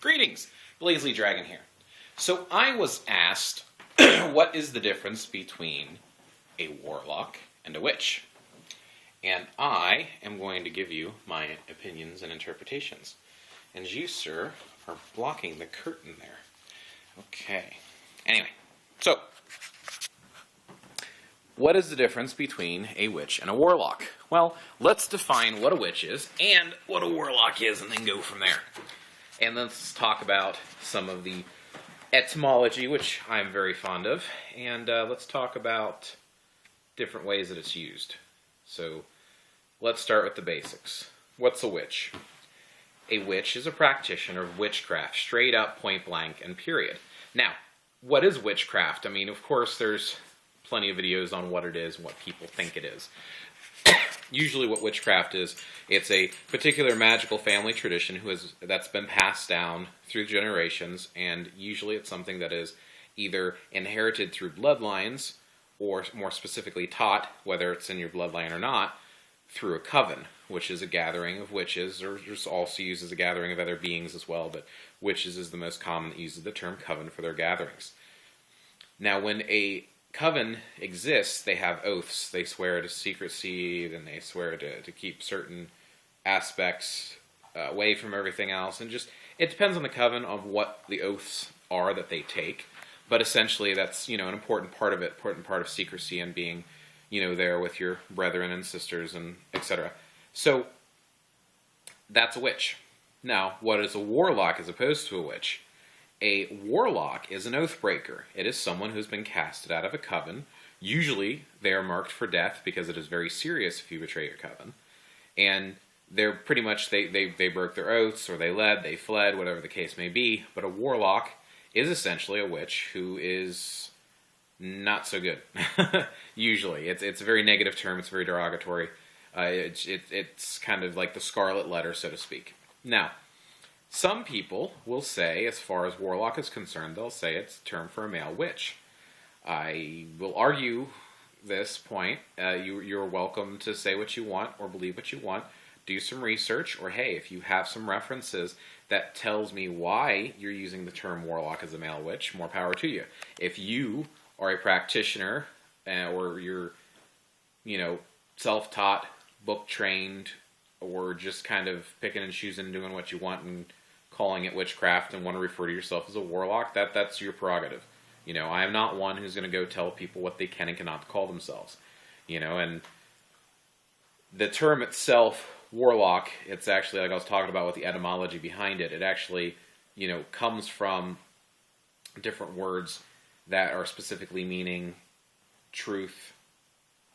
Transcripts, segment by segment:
Greetings, Blazely Dragon here. So I was asked, what is the difference between a warlock and a witch? And I am going to give you my opinions and interpretations. And you, sir, are blocking the curtain there. Okay. Anyway, so what is the difference between a witch and a warlock? Well, let's define what a witch is and what a warlock is, and then go from there. And let's talk about some of the etymology, which I'm very fond of, and let's talk about different ways that it's used. So let's start with the basics. What's a witch? A witch is a practitioner of witchcraft, straight up, point blank, and period. Now, what is witchcraft? I mean, of course, there's plenty of videos on what it is and what people think it is. Usually what witchcraft is, it's a particular magical family tradition that's been passed down through generations, and usually it's something that is either inherited through bloodlines, or more specifically taught, whether it's in your bloodline or not, through a coven, which is a gathering of witches, or just also used as a gathering of other beings as well, but witches is the most common that uses the term coven for their gatherings. Now, when a coven exists, they have oaths. They swear to secrecy, then they swear to keep certain aspects away from everything else, and just, it depends on the coven of what the oaths are that they take, but essentially that's, an important part of it, important part of secrecy and being, there with your brethren and sisters and etc. So, that's a witch. Now, what is a warlock as opposed to a witch? A warlock is an oath breaker. It is someone who's been casted out of a coven. Usually, they are marked for death because it is very serious if you betray your coven. And they're pretty much, they broke their oaths, or they fled, whatever the case may be. But a warlock is essentially a witch who is not so good. Usually. It's a very negative term. It's very derogatory. It's kind of like the scarlet letter, so to speak. Now, some people will say, as far as warlock is concerned, they'll say it's a term for a male witch. I will argue this point. You're welcome to say what you want or believe what you want. Do some research, or hey, if you have some references that tells me why you're using the term warlock as a male witch, more power to you. If you are a practitioner, or you're, self-taught, book-trained, or just kind of picking and choosing, doing what you want and calling it witchcraft and want to refer to yourself as a warlock, that's your prerogative. I am not one who's going to go tell people what they can and cannot call themselves. And the term itself, warlock, it's actually, like I was talking about with the etymology behind it, it actually, comes from different words that are specifically meaning truth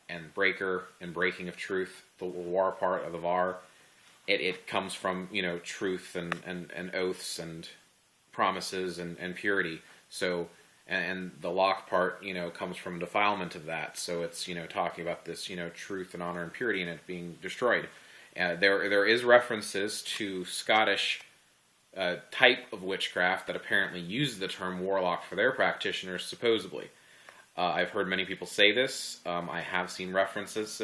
and breaker and breaking of truth, the war part of the var. It comes from, truth and oaths and promises and purity. So, and the lock part, comes from defilement of that. So it's, talking about this, truth and honor and purity and it being destroyed. There is references to Scottish type of witchcraft that apparently uses the term warlock for their practitioners, supposedly. I've heard many people say this. I have seen references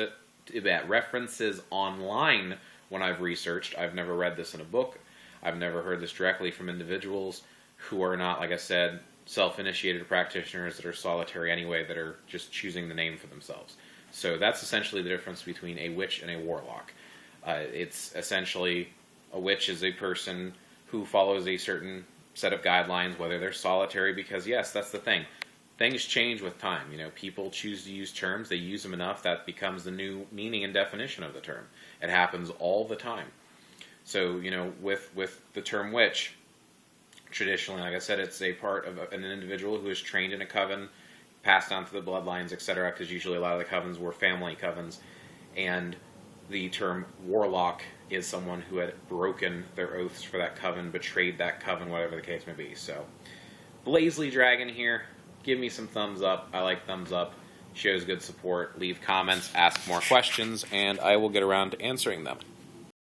online when I've researched. I've never read this in a book. I've never heard this directly from individuals who are not, like I said, self-initiated practitioners that are solitary anyway, that are just choosing the name for themselves. So that's essentially the difference between a witch and a warlock. It's essentially, a witch is a person who follows a certain set of guidelines, whether they're solitary, because yes, that's the thing. Things change with time. People choose to use terms. They use them enough that becomes the new meaning and definition of the term. It happens all the time. So, with the term witch, traditionally, like I said, it's a part of an individual who is trained in a coven, passed on through the bloodlines, etc., because usually a lot of the covens were family covens. And the term warlock is someone who had broken their oaths for that coven, betrayed that coven, whatever the case may be. So, Blazely Dragon here. Give me some thumbs up. I like thumbs up. Shows good support. Leave comments, ask more questions, and I will get around to answering them.